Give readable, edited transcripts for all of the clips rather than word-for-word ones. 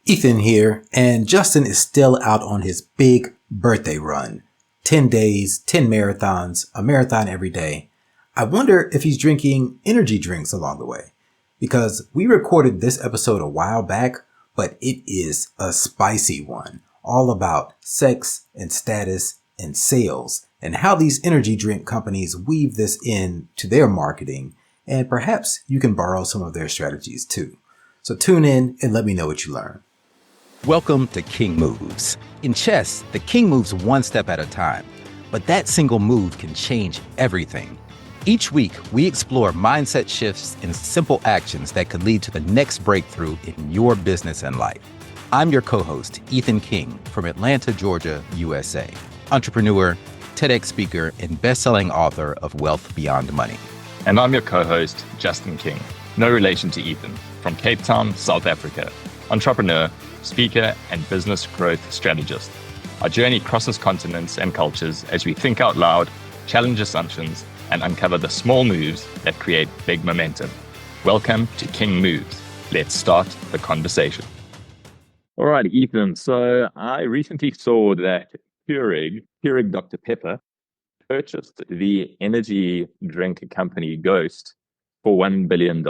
Ethan here, and Justin is still out on his big birthday run. 10 days, 10 marathons, a marathon every day. I wonder if he's drinking energy drinks along the way, because we recorded this episode a while back, but it is a spicy one, all about sex and status and sales, and how these energy drink companies weave this in to their marketing, and perhaps you can borrow some of their strategies too. So tune in and let me know what you learn. Welcome to King Moves. In chess, the king moves one step at a time, but that single move can change everything. Each week, we explore mindset shifts and simple actions that could lead to the next breakthrough in your business and life. I'm your co-host, Ethan King, from Atlanta, Georgia, USA. Entrepreneur, TEDx speaker, and best-selling author of Wealth Beyond Money. And I'm your co-host, Justin King, no relation to Ethan, from Cape Town, South Africa. Entrepreneur, speaker, and business growth strategist. Our journey crosses continents and cultures as we think out loud, challenge assumptions, and uncover the small moves that create big momentum. Welcome to King Moves. Let's start the conversation. All right, Ethan. So I recently saw that Keurig Dr. Pepper, purchased the energy drink company Ghost for $1 billion.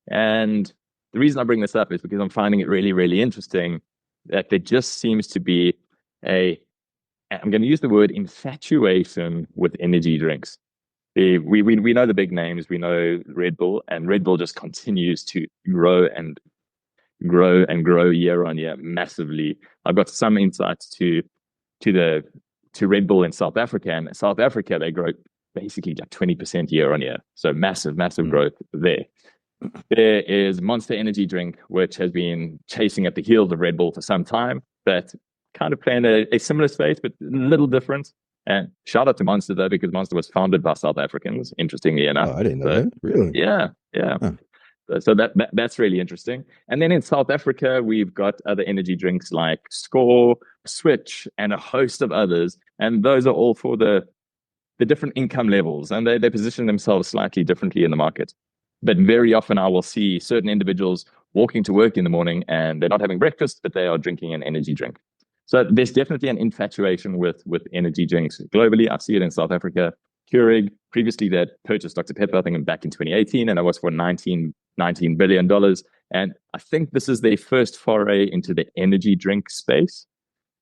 And the reason I bring this up is because I'm finding it really, really interesting that there just seems to be I'm going to use the word infatuation with energy drinks. We know the big names, we know Red Bull, and Red Bull just continues to grow and grow and grow year on year massively. I've got some insights to Red Bull in South Africa, and in South Africa they grow basically like 20% year on year. So massive growth there. There is Monster Energy Drink, which has been chasing at the heels of Red Bull for some time, but kind of playing a similar space, but a little different. And shout out to Monster, though, because Monster was founded by South Africans, interestingly enough. Oh, I didn't know that. Really? Yeah. Huh. So that's really interesting. And then in South Africa, we've got other energy drinks like Score, Switch, and a host of others. And those are all for the different income levels, and they position themselves slightly differently in the market. But very often I will see certain individuals walking to work in the morning and they're not having breakfast, but they are drinking an energy drink. So there's definitely an infatuation with energy drinks globally. I see it in South Africa. Keurig, previously they had purchased Dr. Pepper, I think back in 2018, and it was for $19 billion. And I think this is their first foray into the energy drink space.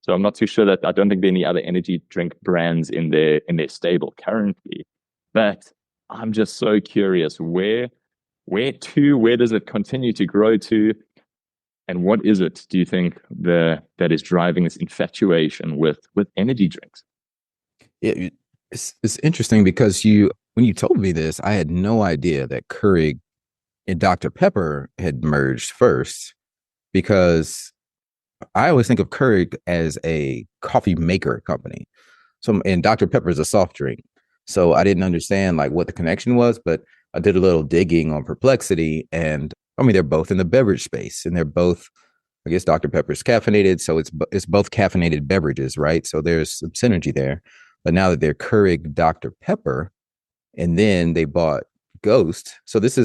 So I'm not too sure I don't think there are any other energy drink brands in their stable currently. But I'm just so curious, where does it continue to grow to? And what is it, do you think, that is driving this infatuation with energy drinks? It's interesting because when you told me this, I had no idea that Keurig and Dr. Pepper had merged first, because I always think of Keurig as a coffee maker company. And Dr. Pepper is a soft drink. So I didn't understand like what the connection was, but I did a little digging on Perplexity, and I mean, they're both in the beverage space, and they're both, I guess Dr. Pepper's caffeinated. So it's both caffeinated beverages, right? So there's some synergy there. But now that they're Keurig Dr. Pepper, and then they bought Ghost. So these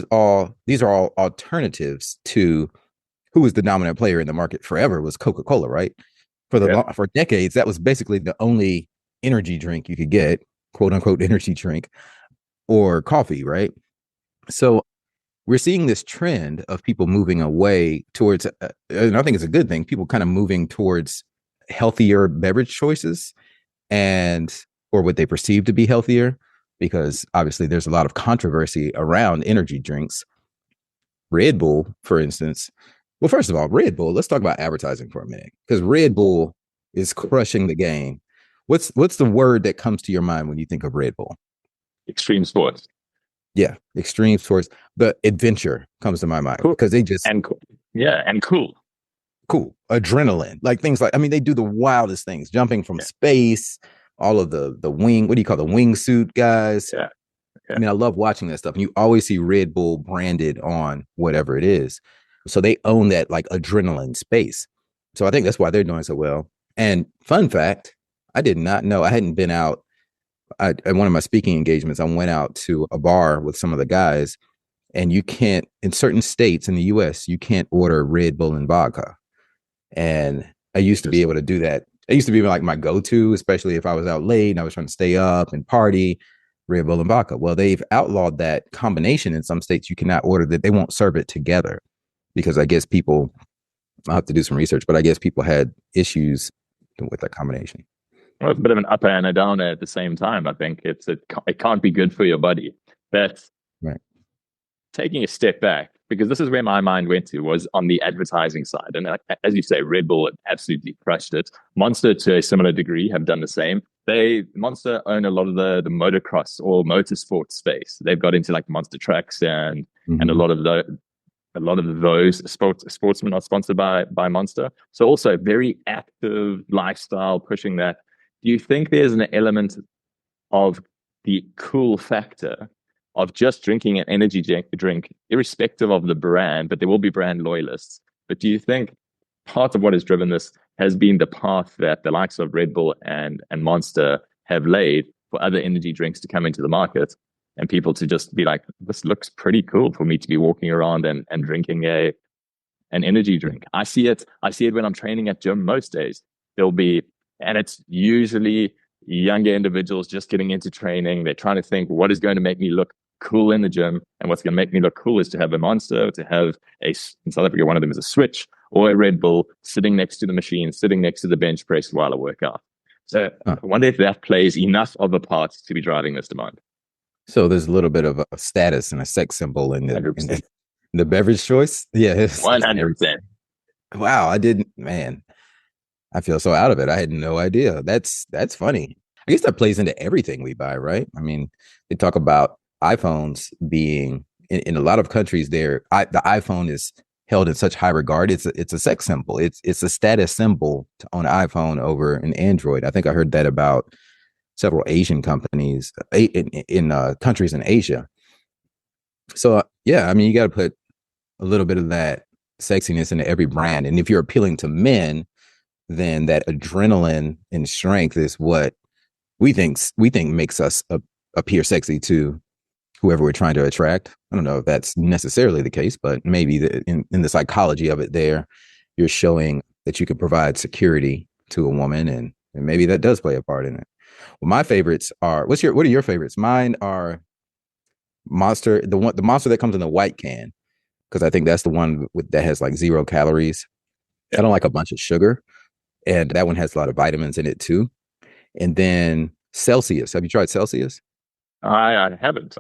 are all alternatives to who was the dominant player in the market forever was Coca-Cola, right? For decades, that was basically the only energy drink you could get, quote unquote energy drink, or coffee, right? So we're seeing this trend of people moving away towards, and I think it's a good thing, people kind of moving towards healthier beverage choices, or what they perceive to be healthier, because obviously there's a lot of controversy around energy drinks. Red Bull, for instance. Well, first of all, Red Bull, let's talk about advertising for a minute, because Red Bull is crushing the game. What's the word that comes to your mind when you think of Red Bull? Extreme sports. Yeah, extreme sports. But adventure comes to my mind, because they just cool. Cool. Adrenaline, like things like, I mean, they do the wildest things, jumping from space, all of the wing, what do you call the wingsuit guys? Yeah. I mean, I love watching that stuff. And you always see Red Bull branded on whatever it is. So they own that like adrenaline space. So I think that's why they're doing so well. And fun fact, I did not know, I hadn't been out at one of my speaking engagements. I went out to a bar with some of the guys, and you can't, in certain states in the US, you can't order Red Bull and vodka. And I used to be able to do that. It used to be like my go-to, especially if I was out late and I was trying to stay up and party, Red Bull and vodka. Well, they've outlawed that combination in some states. You cannot order that. They won't serve it together because I guess people, I'll have to do some research, but I guess people had issues with that combination. Well, it's a bit of an upper and a downer at the same time. I think it can't be good for your body. But right. Taking a step back, because this is where my mind went to, was on the advertising side. And as you say, Red Bull absolutely crushed it. Monster, to a similar degree, have done the same. Monster own a lot of the motocross or motorsport space. They've got into like Monster trucks and a lot of those sportsmen are sponsored by Monster. So also very active lifestyle pushing that. Do you think there's an element of the cool factor of just drinking an energy drink, irrespective of the brand, but there will be brand loyalists? But do you think part of what has driven this has been the path that the likes of Red Bull and Monster have laid for other energy drinks to come into the market and people to just be like, this looks pretty cool for me to be walking around and drinking an energy drink? I see it when I'm training at gym most days. And it's usually younger individuals just getting into training. They're trying to think, what is going to make me look cool in the gym? And what's going to make me look cool is to have a Monster, to have in South Africa, one of them is a Switch or a Red Bull sitting next to the machine, sitting next to the bench press while I work out. So I wonder if that plays enough of a part to be driving this demand. So there's a little bit of a status and a sex symbol in the beverage choice. Yeah. 100%. Wow. I feel so out of it. I had no idea. That's funny. I guess that plays into everything we buy, right? I mean, they talk about iPhones being in a lot of countries the iPhone is held in such high regard. It's a sex symbol. It's a status symbol to own an iPhone over an Android. I think I heard that about several Asian companies in countries in Asia. So yeah, I mean, you got to put a little bit of that sexiness into every brand. And if you're appealing to men, then that adrenaline and strength is what we think makes us appear sexy to whoever we're trying to attract. I don't know if that's necessarily the case, but maybe in the psychology of it there, you're showing that you can provide security to a woman, and maybe that does play a part in it. Well, my favorites are, what are your favorites? Mine are Monster, the Monster that comes in the white can, because I think that's the one that has like 0 calories. I don't like a bunch of sugar. And that one has a lot of vitamins in it too. And then Celsius. Have you tried Celsius? I haven't.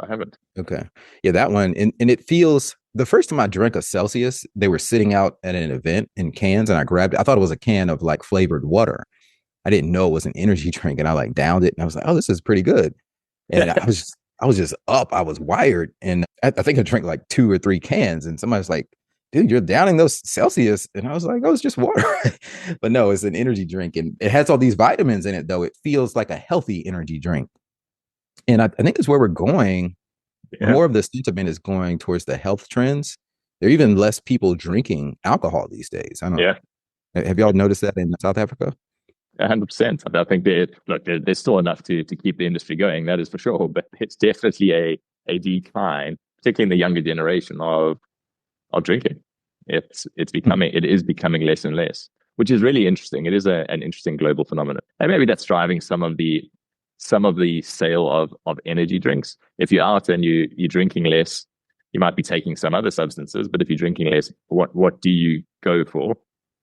Okay. Yeah, that one. And it feels, the first time I drank a Celsius, they were sitting out at an event in cans and I grabbed it. I thought it was a can of like flavored water. I didn't know it was an energy drink, and I like downed it and I was like, oh, this is pretty good. And I was just up. I was wired. And I think I drank like 2 or 3 cans, and somebody's like, dude, you're downing those Celsius. And I was like, oh, it's just water. But no, it's an energy drink. And it has all these vitamins in it, though. It feels like a healthy energy drink. And I think it's where we're going. Yeah. More of the sentiment is going towards the health trends. There are even less people drinking alcohol these days. I don't know. Have y'all noticed that in South Africa? 100%. I think there's still enough to keep the industry going. That is for sure. But it's definitely a decline, particularly in the younger generation of drinking. It is becoming less and less, which is really interesting. It is an interesting global phenomenon, and maybe that's driving some of the sale of energy drinks. If you're out and you're drinking less, you might be taking some other substances, but if you're drinking less, what do you go for?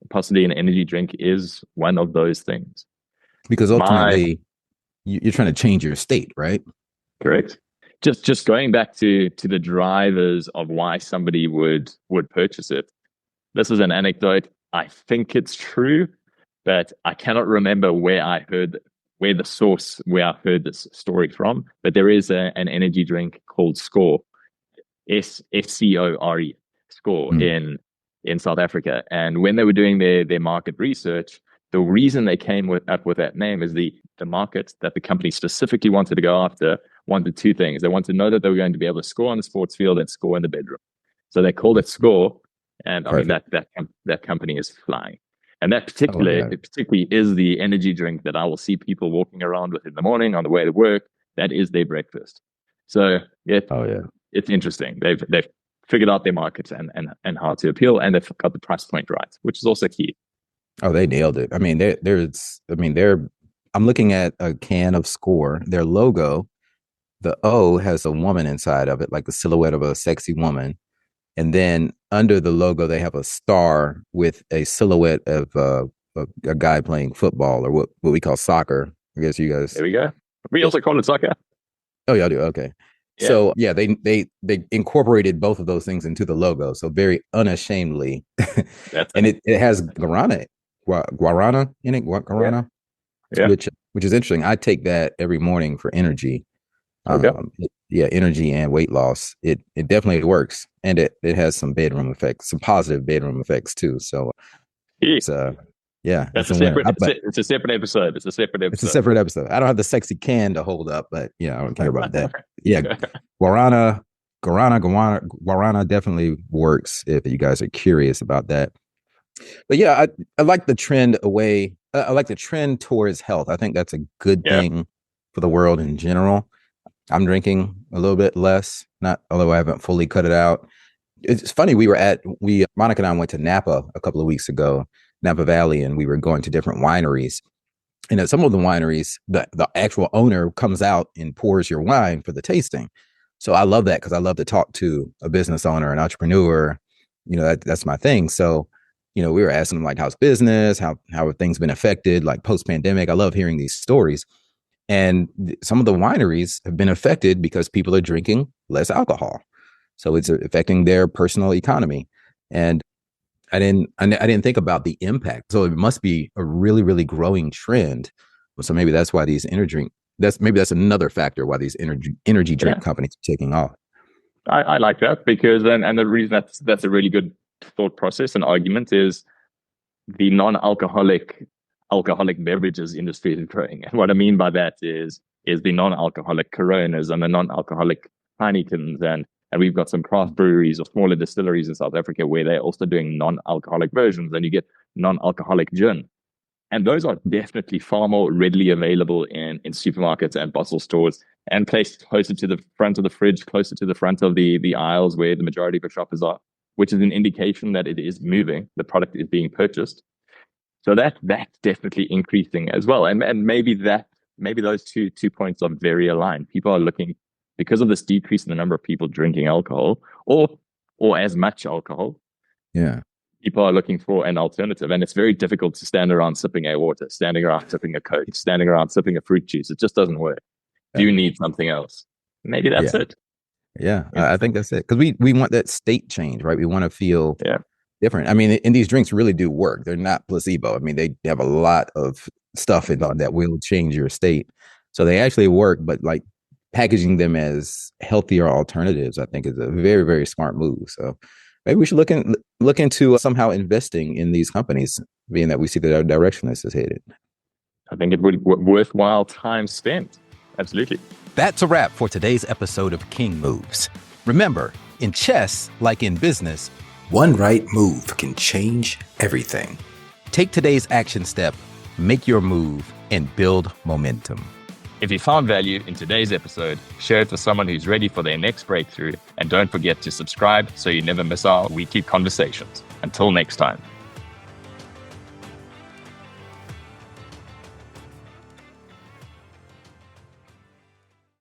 Possibly an energy drink is one of those things, because ultimately you're trying to change your state, right? Correct. Just going back to the drivers of why somebody would purchase it. This is an anecdote. I think it's true, but I cannot remember where I heard this story from. But there is an energy drink called Score, SCORE, Score in South Africa. And when they were doing their market research, the reason they came up with that name is the market that the company specifically wanted to go after wanted 2 things. They wanted to know that they were going to be able to score on the sports field and score in the bedroom. So they called it Score. And I mean, that company is flying. And that particularly is the energy drink that I will see people walking around with in the morning on the way to work. That is their breakfast. So it's interesting. They've figured out their markets and how to appeal, and they've got the price point right, which is also key. Oh, they nailed it. I mean, I'm looking at a can of Score. Their logo, the O has a woman inside of it, like the silhouette of a sexy woman. And then under the logo, they have a star with a silhouette of a guy playing football, or what we call soccer. I guess you guys. There we go. We also call it soccer. Oh, y'all do. Okay. Yeah. So yeah, they incorporated both of those things into the logo. So very unashamedly. And it has guarana in it, guarana, Yeah. which is interesting. I take that every morning for energy. Okay. Energy and weight loss. It definitely works, and it has some bedroom effects, some positive bedroom effects too. So it's That's a separate. It's a separate episode. It's a separate episode. I don't have the sexy can to hold up, but yeah, I don't care about that. Yeah, guarana definitely works if you guys are curious about that. But yeah, I like the trend away. I like the trend towards health. I think that's a good thing for the world in general. I'm drinking a little bit less, although I haven't fully cut it out. It's funny. Monica and I went to Napa a couple of weeks ago, Napa Valley, and we were going to different wineries. And at some of the wineries, the actual owner comes out and pours your wine for the tasting. So I love that because I love to talk to a business owner, an entrepreneur. That's my thing. So, we were asking them like, how's business? How have things been affected? Like post-pandemic. I love hearing these stories. And some of the wineries have been affected because people are drinking less alcohol. So it's affecting their personal economy. And I didn't think about the impact. So it must be a really, really growing trend. So maybe that's why these that's another factor why these energy drink companies are taking off. I like that because and the reason that's a really good thought process and argument is the non-alcoholic beverages industry is growing. And what I mean by that is the non-alcoholic Coronas and the non-alcoholic Heinekens. And we've got some craft breweries or smaller distilleries in South Africa where they're also doing non-alcoholic versions, and you get non-alcoholic gin. And those are definitely far more readily available in supermarkets and bottle stores and placed closer to the front of the fridge, closer to the front of the aisles where the majority of the shoppers are, which is an indication that it is moving. The product is being purchased. So that's definitely increasing as well. And maybe those two points are very aligned. People are looking, because of this decrease in the number of people drinking alcohol or as much alcohol. Yeah. People are looking for an alternative. And it's very difficult to stand around sipping a water, standing around sipping a Coke, standing around sipping a fruit juice. It just doesn't work. Yeah. You need something else. Maybe that's it. Yeah, I think that's it. Because we want that state change, right? We want to feel different. I mean, and these drinks really do work. They're not placebo. I mean, they have a lot of stuff in them that will change your state. So they actually work, but like packaging them as healthier alternatives, I think is a very, very smart move. So maybe we should look into somehow investing in these companies, being that we see that our direction this is headed. I think it would be worthwhile time spent. Absolutely. That's a wrap for today's episode of King Moves. Remember, in chess, like in business, one right move can change everything. Take today's action step, make your move, and build momentum. If you found value in today's episode, share it with someone who's ready for their next breakthrough. And don't forget to subscribe so you never miss our weekly conversations. Until next time.